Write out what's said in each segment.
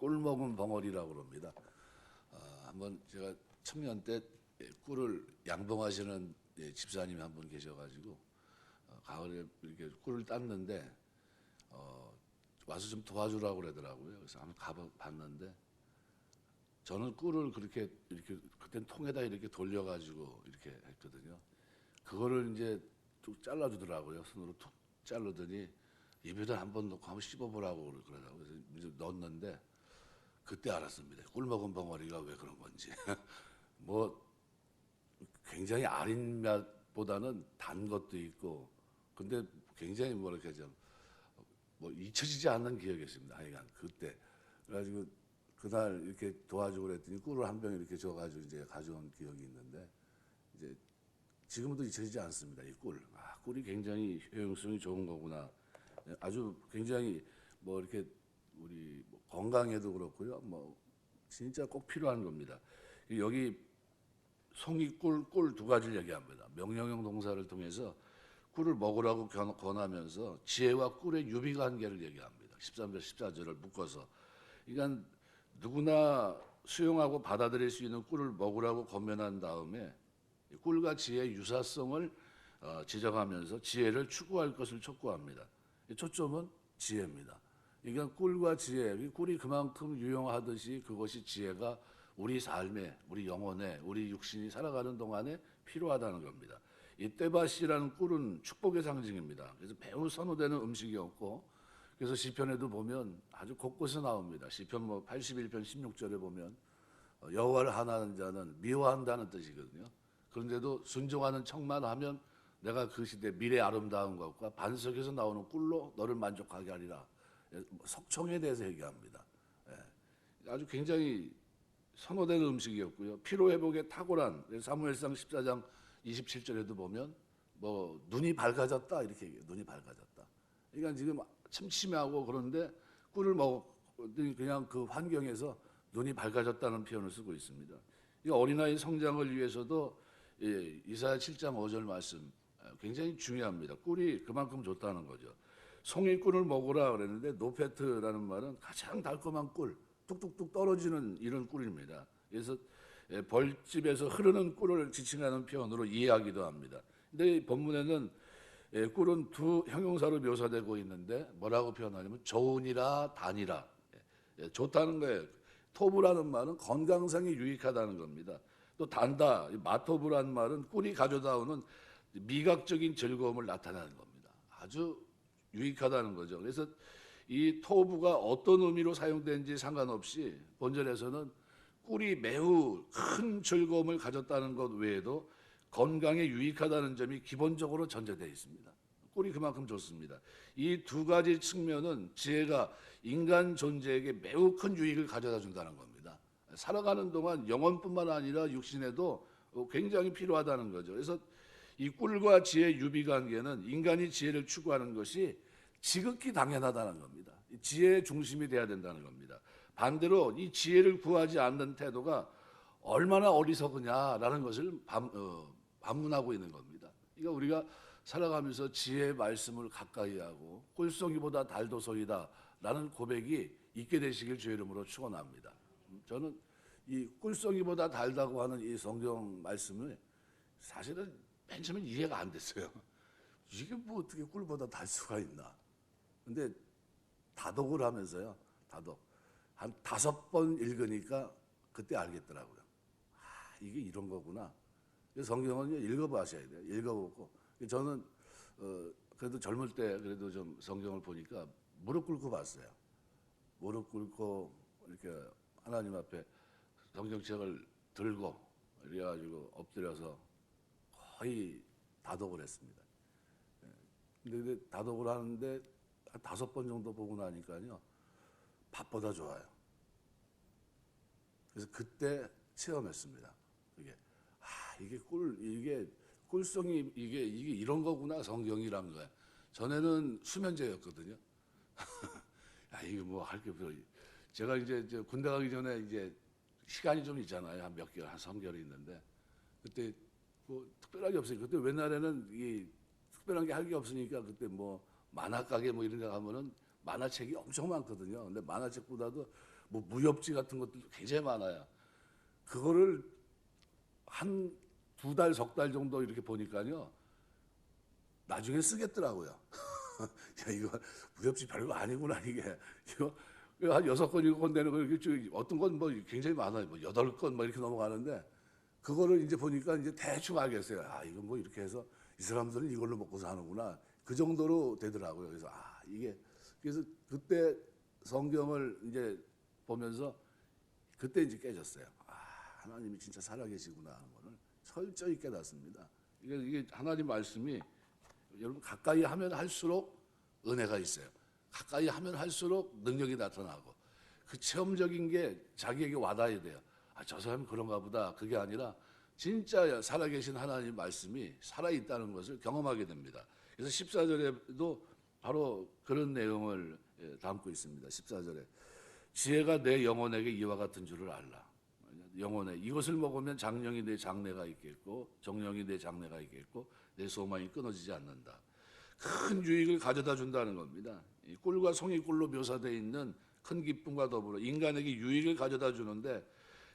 꿀 먹은 벙어리라고 그럽니다. 한번 제가 청년 때 꿀을 양봉하시는 집사님이 한 분 계셔가지고 가을에 이렇게 꿀을 땄는데 와서 좀 도와주라고 그러더라고요. 그래서 한번 가봤는데 저는 꿀을 그렇게 이렇게 그땐 통에다 이렇게 돌려가지고 이렇게 했거든요. 그거를 이제 뚝 잘라주더라고요. 손으로 툭 자르더니 입에다 한번 넣고 한번 씹어보라고 그러더라고요. 그래서 이제 넣었는데 그때 알았습니다. 꿀 먹은 벙어리가 왜 그런 건지. 뭐 굉장히 아린 맛보다는 단 것도 있고, 근데 굉장히 뭐랄까 좀뭐 잊혀지지 않는 기억이었습니다. 하여간 그때 그래가지고 그날 이렇게 도와주고 그랬더니 꿀을 한 병 이렇게 줘가지고 이제 가져온 기억이 있는데 이제 지금도 잊혀지지 않습니다. 이 꿀. 꿀이 굉장히 효용성이 좋은 거구나. 아주 굉장히 뭐 이렇게 우리 뭐 건강에도 그렇고요. 뭐 진짜 꼭 필요한 겁니다. 여기 송이꿀, 꿀 두 가지를 얘기합니다. 명령형 동사를 통해서 꿀을 먹으라고 권하면서 지혜와 꿀의 유비관계를 얘기합니다. 13절, 14절을 묶어서. 그러니까 누구나 수용하고 받아들일 수 있는 꿀을 먹으라고 권면한 다음에 꿀과 지혜의 유사성을 지적하면서 지혜를 추구할 것을 촉구합니다. 초점은 지혜입니다. 그러니까 꿀과 지혜, 꿀이 그만큼 유용하듯이 그것이 지혜가 우리 삶에, 우리 영혼에, 우리 육신이 살아가는 동안에 필요하다는 겁니다. 이 떼밭이라는 꿀은 축복의 상징입니다. 그래서 매우 선호되는 음식이었고, 그래서 시편에도 보면 아주 곳곳에 나옵니다. 시편 뭐 81편 16절에 보면 여호와를 하나는 자는 미워한다는 뜻이거든요. 그런데도 순종하는 척만 하면 내가 그 시대 미래 아름다운 것과 반석에서 나오는 꿀로 너를 만족하게 하리라. 석청에 대해서 얘기합니다. 아주 굉장히 선호되는 음식이었고요. 피로 회복에 탁월한 사무엘상 14장 27절에도 보면 뭐 눈이 밝아졌다 이렇게 얘기해요. 눈이 밝아졌다. 그러니까 지금 침침하고 그런데 꿀을 먹더니 그냥 그 환경에서 눈이 밝아졌다는 표현을 쓰고 있습니다. 이 어린아이 성장을 위해서도 이사야 7장 5절 말씀 굉장히 중요합니다. 꿀이 그만큼 좋다는 거죠. 송이꿀을 먹으라 그랬는데 노페트라는 말은 가장 달콤한 꿀, 뚝뚝뚝 떨어지는 이런 꿀입니다. 그래서 벌집에서 흐르는 꿀을 지칭하는 표현으로 이해하기도 합니다. 근데 이 본문에는 꿀은 두 형용사로 묘사되고 있는데 뭐라고 표현하냐면 좋으니라 단이라. 좋다는 거예요. 토부라는 말은 건강상에 유익하다는 겁니다. 또 단다, 마토부라는 말은 꿀이 가져다 오는 미각적인 즐거움을 나타내는 겁니다. 아주 유익하다는 거죠. 그래서 이 토부가 어떤 의미로 사용되는지 상관없이 본절에서는 꿀이 매우 큰 즐거움을 가졌다는 것 외에도 건강에 유익하다는 점이 기본적으로 전제되어 있습니다. 꿀이 그만큼 좋습니다. 이 두 가지 측면은 지혜가 인간 존재에게 매우 큰 유익을 가져다 준다는 겁니다. 살아가는 동안 영혼뿐만 아니라 육신에도 굉장히 필요하다는 거죠. 그래서 이 꿀과 지혜의 유비관계는 인간이 지혜를 추구하는 것이 지극히 당연하다는 겁니다. 지혜의 중심이 돼야 된다는 겁니다. 반대로 이 지혜를 구하지 않는 태도가 얼마나 어리석으냐라는 것을 반문하고 있는 겁니다. 그러니까 우리가 살아가면서 지혜의 말씀을 가까이 하고 꿀송이보다 달도소이다라는 고백이 있게 되시길 주의 이름으로 축원합니다. 저는 이 꿀송이보다 달다고 하는 이 성경 말씀을 사실은 맨 처음에 이해가 안 됐어요. 이게 뭐 어떻게 꿀보다 달 수가 있나? 근데 다독을 하면서요. 다독. 한 5번 읽으니까 그때 알겠더라고요. 이게 이런 거구나. 성경은 읽어보셔야 돼요. 읽어보고. 저는 그래도 젊을 때 그래도 좀 성경을 보니까 무릎 꿇고 봤어요. 무릎 꿇고 이렇게 하나님 앞에 성경책을 들고 이래가지고 엎드려서 거의 다독을 했습니다. 근데 다독을 하는데 한 5번 정도 보고 나니까요. 밥보다 좋아요. 그래서 그때 체험했습니다. 이게 꿀송이 이게 이런 거구나 성경이란 거야. 전에는 수면제였거든요. 이거 뭐 할 게 없어. 제가 이제 군대 가기 전에 이제 시간이 좀 있잖아요. 한 몇 개월, 한 3개월이 있는데 그때 뭐 특별하게 없어요. 그때 옛날에는 이 특별한 게 할 게 없으니까 그때 뭐 만화 가게 뭐 이런 데 가면은 만화책이 엄청 많거든요. 근데 만화책보다도 뭐 무협지 같은 것들도 굉장히 많아요. 그거를 한 2달, 석 달 정도 이렇게 보니까요. 나중에 쓰겠더라고요. 야, 이거 무협지 별거 아니구나, 이게. 이거 한 6건, 7건 되는 거, 이렇게 어떤 건 뭐 굉장히 많아요. 뭐 8건 뭐 이렇게 넘어가는데, 그거를 이제 보니까 이제 대충 알겠어요. 아, 이건 뭐 이렇게 해서 이 사람들은 이걸로 먹고 사는구나. 그 정도로 되더라고요. 그래서, 그래서 그때 성경을 이제 보면서 그때 이제 깨졌어요. 하나님이 진짜 살아계시구나 하는 거를 철저히 깨닫습니다. 이게 하나님 말씀이 여러분 가까이 하면 할수록 은혜가 있어요. 가까이 하면 할수록 능력이 나타나고 그 체험적인 게 자기에게 와닿아야 돼요. 저 사람이 그런가 보다. 그게 아니라 진짜 살아계신 하나님 말씀이 살아있다는 것을 경험하게 됩니다. 그래서 14절에도 바로 그런 내용을 담고 있습니다. 14절에 지혜가 내 영혼에게 이와 같은 줄을 알라. 영혼에 이것을 먹으면 장령이 내 장래가 있겠고 정령이 내 장래가 있겠고 내 소망이 끊어지지 않는다. 큰 유익을 가져다 준다는 겁니다. 이 꿀과 송이 꿀로 묘사되어 있는 큰 기쁨과 더불어 인간에게 유익을 가져다 주는데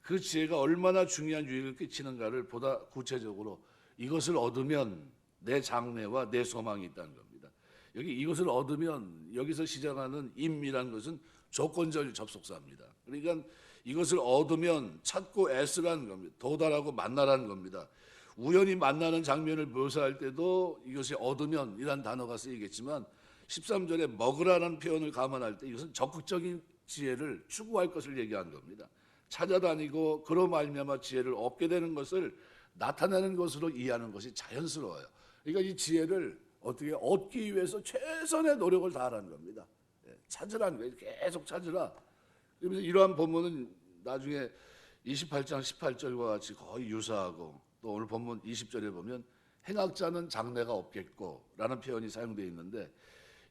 그 지혜가 얼마나 중요한 유익을 끼치는가를 보다 구체적으로 이것을 얻으면 내 장래와 내 소망이 있다는 겁니다. 여기 이것을 얻으면 여기서 시작하는 임이라는 것은 조건적 접속사입니다. 그러니까 이것을 얻으면 찾고 애쓰라는 겁니다. 도달하고 만나라는 겁니다. 우연히 만나는 장면을 묘사할 때도 이것이 얻으면 이란 단어가 쓰이겠지만 13절에 먹으라는 표현을 감안할 때 이것은 적극적인 지혜를 추구할 것을 얘기하는 겁니다. 찾아다니고 그로 말미암아 지혜를 얻게 되는 것을 나타내는 것으로 이해하는 것이 자연스러워요. 그러니까 이 지혜를 어떻게 얻기 위해서 최선의 노력을 다하라는 겁니다. 찾으라는 거예요. 계속 찾으라. 그래서 이러한 본문은 나중에 28장 18절과 같이 거의 유사하고 또 오늘 본문 20절에 보면 행악자는 장래가 없겠고 라는 표현이 사용되어 있는데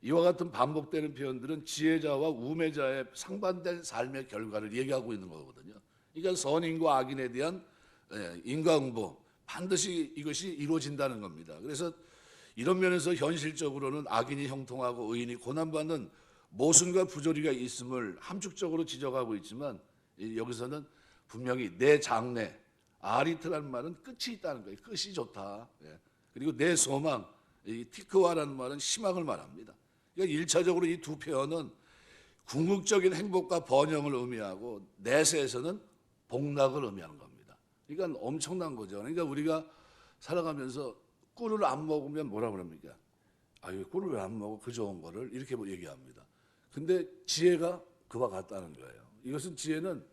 이와 같은 반복되는 표현들은 지혜자와 우매자의 상반된 삶의 결과를 얘기하고 있는 거거든요. 그러니까 선인과 악인에 대한 인과응보 반드시 이것이 이루어진다는 겁니다. 그래서 이런 면에서 현실적으로는 악인이 형통하고 의인이 고난받는 모순과 부조리가 있음을 함축적으로 지적하고 있지만 여기서는 분명히 내 장래, 아리트라는 말은 끝이 있다는 거예요. 끝이 좋다. 그리고 내 소망, 이 티크와라는 말은 희망을 말합니다. 그러니까 1차적으로 이 두 표현은 궁극적인 행복과 번영을 의미하고 내세에서는 복락을 의미하는 겁니다. 그러니까 엄청난 거죠. 그러니까 우리가 살아가면서 꿀을 안 먹으면 뭐라 그럽니까? 꿀을 왜 안 먹어? 그 좋은 거를 이렇게 얘기합니다. 근데 지혜가 그와 같다는 거예요. 이것은 지혜는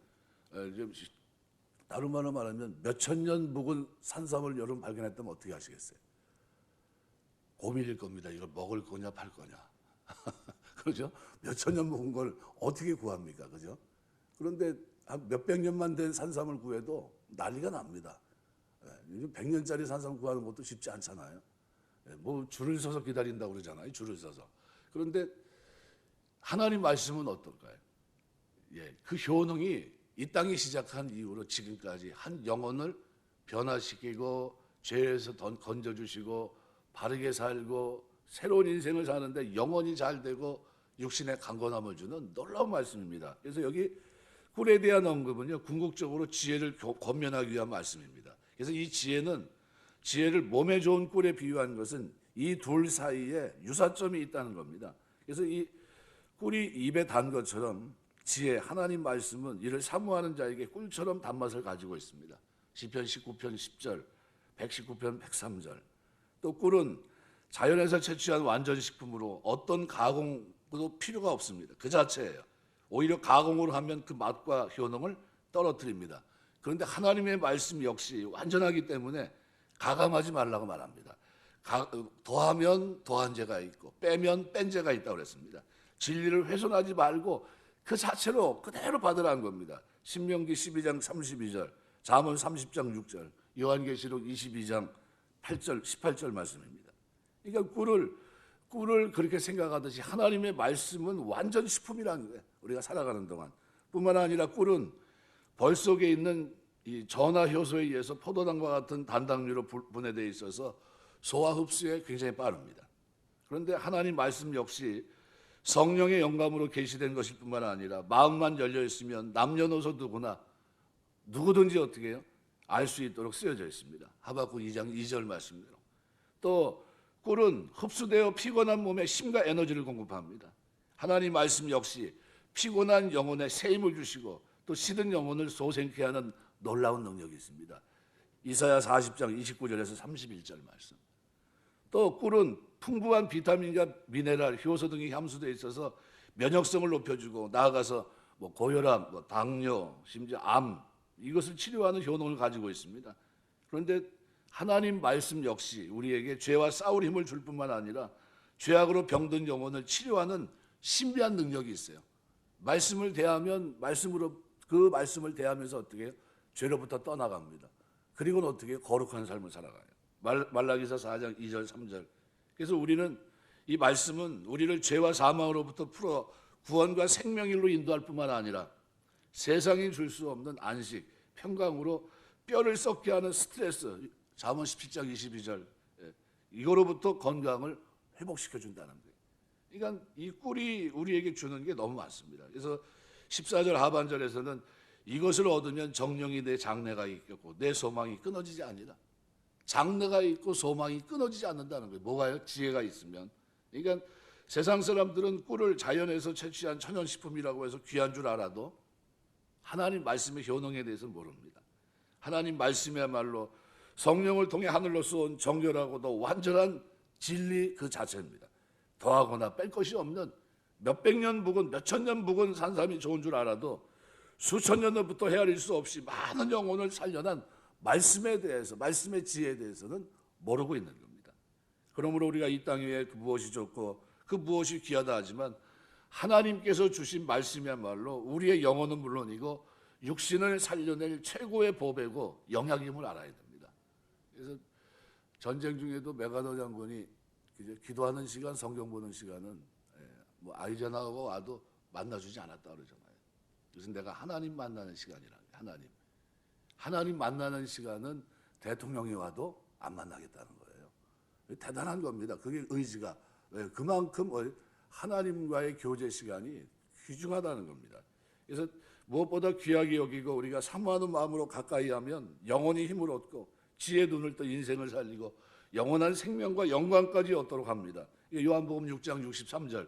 다른 말로 말하면 몇천 년 묵은 산삼을 여러분 발견했다면 어떻게 하시겠어요? 고민일 겁니다. 이걸 먹을 거냐 팔 거냐. 그렇죠? 몇천 년 묵은 걸 어떻게 구합니까? 그죠? 그런데 한 몇백 년만 된 산삼을 구해도 난리가 납니다. 요즘 100년짜리 산삼 구하는 것도 쉽지 않잖아요. 뭐 줄을 서서 기다린다고 그러잖아요. 줄을 서서. 그런데 하나님 말씀은 어떨까요? 그 효능이 이 땅이 시작한 이후로 지금까지 한 영혼을 변화시키고 죄에서 건져주시고 바르게 살고 새로운 인생을 사는데 영혼이 잘 되고 육신의 강건함을 주는 놀라운 말씀입니다. 그래서 여기 꿀에 대한 언급은요, 궁극적으로 지혜를 권면하기 위한 말씀입니다. 그래서 이 지혜를 몸에 좋은 꿀에 비유한 것은 이 둘 사이에 유사점이 있다는 겁니다. 그래서 이 꿀이 입에 단 것처럼 지혜, 하나님 말씀은 이를 사모하는 자에게 꿀처럼 단맛을 가지고 있습니다. 시편 19편 10절, 119편 103절. 또 꿀은 자연에서 채취한 완전식품으로 어떤 가공도 필요가 없습니다. 그 자체예요. 오히려 가공으로 하면 그 맛과 효능을 떨어뜨립니다. 그런데 하나님의 말씀 역시 완전하기 때문에 가감하지 말라고 말합니다. 더하면 더한 죄가 있고 빼면 뺀 죄가 있다고 그랬습니다. 진리를 훼손하지 말고 그 자체로 그대로 받으라는 겁니다. 신명기 12장 32절, 잠언 30장 6절, 요한계시록 22장 8절, 18절 말씀입니다. 그러니까 꿀을 그렇게 생각하듯이 하나님의 말씀은 완전 식품이라는 거예요. 우리가 살아가는 동안. 뿐만 아니라 꿀은 벌 속에 있는 이 전하 효소에 의해서 포도당과 같은 단당류로 분해되어 있어서 소화 흡수에 굉장히 빠릅니다. 그런데 하나님 말씀 역시 성령의 영감으로 계시된 것일 뿐만 아니라 마음만 열려 있으면 남녀노소 누구든지 어떻게 해요? 알 수 있도록 쓰여져 있습니다. 하박국 2장 2절 말씀대로. 또 꿀은 흡수되어 피곤한 몸에 힘과 에너지를 공급합니다. 하나님 말씀 역시 피곤한 영혼에 새 힘을 주시고 또 시든 영혼을 소생케 하는 놀라운 능력이 있습니다. 이사야 40장 29절에서 31절 말씀. 또 꿀은 풍부한 비타민과 미네랄, 효소 등이 함수되어 있어서 면역성을 높여주고 나아가서 고혈압, 당뇨, 심지어 암 이것을 치료하는 효능을 가지고 있습니다. 그런데 하나님 말씀 역시 우리에게 죄와 싸울 힘을 줄 뿐만 아니라 죄악으로 병든 영혼을 치료하는 신비한 능력이 있어요. 말씀을 대하면 그 말씀을 대하면서 어떻게 해요? 죄로부터 떠나갑니다. 그리고는 어떻게 해요? 거룩한 삶을 살아가요. 말라기서 4장 2절 3절. 그래서 우리는 이 말씀은 우리를 죄와 사망으로부터 풀어 구원과 생명일로 인도할 뿐만 아니라 세상이 줄 수 없는 안식, 평강으로 뼈를 썩게 하는 스트레스, 잠언 17장 22절 이거로부터 건강을 회복시켜 준다는 거예요. 그러니까 이 꿀이 우리에게 주는 게 너무 많습니다. 그래서 14절 하반절에서는 이것을 얻으면 정령이 내 장래가 있겠고 내 소망이 끊어지지 아니라. 장래가 있고 소망이 끊어지지 않는다는 거예요. 뭐가요? 지혜가 있으면. 그러니까 세상 사람들은 꿀을 자연에서 채취한 천연식품이라고 해서 귀한 줄 알아도 하나님 말씀의 효능에 대해서 모릅니다. 하나님 말씀이야말로 성령을 통해 하늘로 쏘은 정결하고도 완전한 진리 그 자체입니다. 더하거나 뺄 것이 없는 몇백 년 묵은 몇천 년 묵은 산삼이 좋은 줄 알아도 수천 년부터 헤아릴 수 없이 많은 영혼을 살려난 말씀에 대해서, 말씀의 지혜에 대해서는 모르고 있는 겁니다. 그러므로 우리가 이 땅 위에 무엇이 좋고 그 무엇이 귀하다 하지만 하나님께서 주신 말씀이야말로 우리의 영혼은 물론이고 육신을 살려낼 최고의 보배고 영약임을 알아야 됩니다. 그래서 전쟁 중에도 메가더 장군이 기도하는 시간, 성경 보는 시간은 아이젠하워가 와도 만나주지 않았다 그러잖아요. 그래서 내가 하나님 만나는 시간이라. 하나님 만나는 시간은 대통령이 와도 안 만나겠다는 거예요. 대단한 겁니다. 그게 의지가. 그만큼 하나님과의 교제 시간이 귀중하다는 겁니다. 그래서 무엇보다 귀하게 여기고 우리가 사모하는 마음으로 가까이 하면 영원히 힘을 얻고 지혜의 눈을 떠 인생을 살리고 영원한 생명과 영광까지 얻도록 합니다. 요한복음 6장 63절.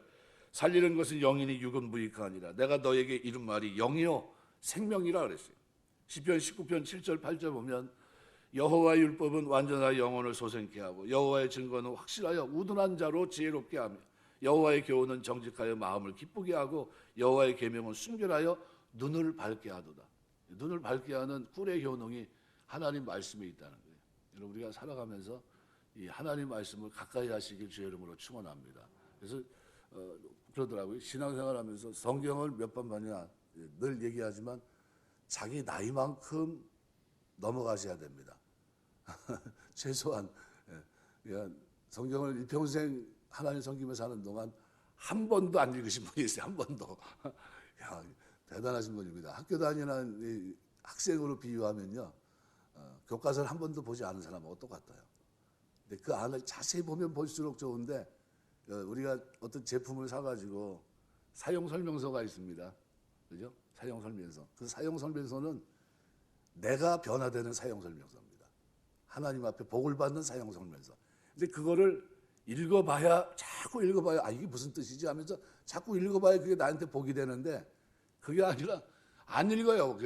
살리는 것은 영이니 육은 무익하니라. 내가 너에게 이른 말이 영이요 생명이라 그랬어요. 시편 19편 7절 8절 보면 여호와의 율법은 완전하여 영혼을 소생케 하고 여호와의 증거는 확실하여 우둔한 자로 지혜롭게 하며 여호와의 교훈은 정직하여 마음을 기쁘게 하고 여호와의 계명은 순결하여 눈을 밝게 하도다. 눈을 밝게 하는 꿀의 효능이 하나님 말씀에 있다는 거예요. 여러분 우리가 살아가면서 이 하나님 말씀을 가까이 하시길 주의 이름으로 축원합니다. 그래서 그러더라고요. 신앙생활하면서 성경을 몇 번 봤냐 늘 얘기하지만 자기 나이만큼 넘어가셔야 됩니다. 최소한 그러니까 성경을 일평생 하나님 섬기면서 사는 동안 한 번도 안 읽으신 분이 있어요. 한 번도. 야, 대단하신 분입니다. 학교 다니는 학생으로 비유하면요. 교과서를 한 번도 보지 않은 사람하고 똑같아요. 근데 그 안을 자세히 보면 볼수록 좋은데 우리가 어떤 제품을 사가지고 사용 설명서가 있습니다. 그죠? 사용 설명서. 그 사용 설명서는 내가 변화되는 사용 설명서입니다. 하나님 앞에 복을 받는 사용 설명서. 근데 그거를 자꾸 읽어봐야 이게 무슨 뜻이지 하면서 자꾸 읽어봐야 그게 나한테 복이 되는데 그게 아니라 안 읽어요.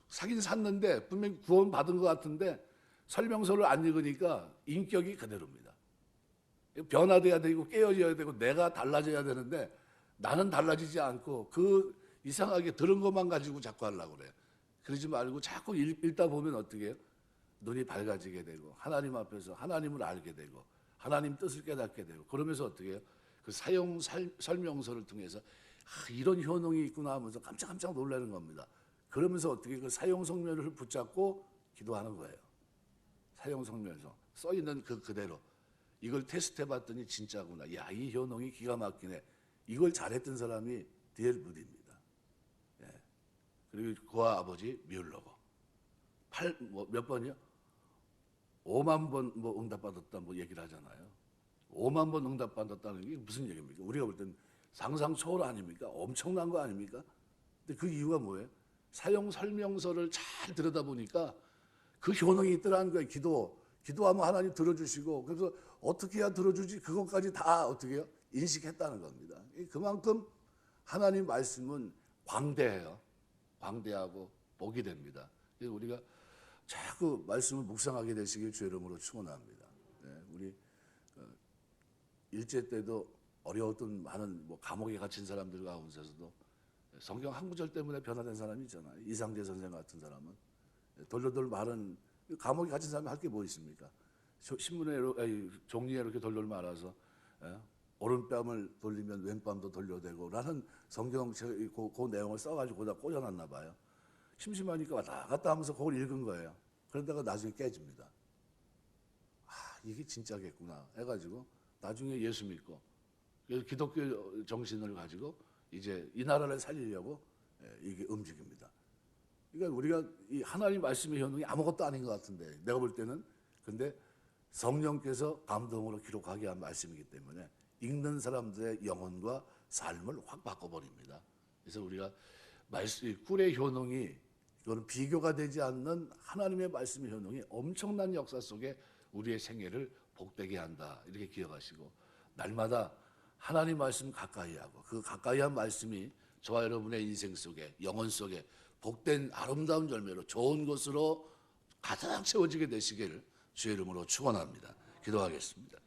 사긴 샀는데 분명히 구원 받은 것 같은데 설명서를 안 읽으니까 인격이 그대로입니다. 변화돼야 되고 깨어져야 되고 내가 달라져야 되는데 나는 달라지지 않고 그 이상하게 들은 것만 가지고 자꾸 하려고 그래요. 그러지 말고 자꾸 읽다 보면 어떻게 해요? 눈이 밝아지게 되고 하나님 앞에서 하나님을 알게 되고 하나님 뜻을 깨닫게 되고 그러면서 어떻게 해요? 그 사용 설명서를 통해서 이런 효능이 있구나 하면서 깜짝깜짝 놀라는 겁니다. 그러면서 어떻게 그 사용 설명을 붙잡고 기도하는 거예요. 사용 설명서 써 있는 그대로 이걸 테스트해 봤더니 진짜구나. 야, 이 효능이 기가 막히네. 이걸 잘했던 사람이 디엘 무디입니다. 예. 그리고 그와 아버지 뮬러고 몇 번이요? 5만 번 응답받았다 얘기를 하잖아요. 5만 번 응답받았다는 게 무슨 얘기입니까? 우리가 볼 땐 상상 초월 아닙니까? 엄청난 거 아닙니까? 근데 그 이유가 뭐예요? 사용 설명서를 잘 들여다보니까 그 효능이 있더라는 거예요. 기도하면 하나님 들어주시고, 그래서 어떻게 해야 들어주지? 그것까지 다 어떻게 해요? 인식했다는 겁니다. 그만큼 하나님 말씀은 광대해요. 광대하고 복이 됩니다. 그래서 우리가 자꾸 말씀을 묵상하게 되시길 주의 이름으로 축원합니다. 네, 우리 일제 때도 어려웠던 많은 감옥에 갇힌 사람들 가운데서도 성경 한 구절 때문에 변화된 사람이 있잖아요. 이상재 선생 같은 사람은 돌돌 말은 감옥에 갇힌 사람이 할 게 뭐 있습니까? 신문에 종이에 이렇게 돌돌 말아서 오른뺨을 돌리면 왼뺨도 돌려대고 라는 성경 그 내용을 써가지고 거기다 꽂아놨나 봐요. 심심하니까 왔다 갔다 하면서 그걸 읽은 거예요. 그러다가 나중에 깨집니다. 아, 이게 진짜겠구나 해가지고 나중에 예수 믿고 기독교 정신을 가지고 이제 이 나라를 살리려고 이게 움직입니다. 그러니까 우리가 이 하나님 말씀의 효능이 아무것도 아닌 것 같은데 내가 볼 때는 근데 성령께서 감동으로 기록하게 한 말씀이기 때문에 읽는 사람들의 영혼과 삶을 확 바꿔버립니다. 그래서 우리가 꿀의 효능이 이거는 비교가 되지 않는 하나님의 말씀의 효능이 엄청난 역사 속에 우리의 생애를 복되게 한다. 이렇게 기억하시고 날마다 하나님 말씀 가까이 하고 그 가까이 한 말씀이 저와 여러분의 인생 속에 영혼 속에 복된 아름다운 열매로 좋은 것으로 가득 채워지게 되시기를 주의 이름으로 축원합니다. 기도하겠습니다.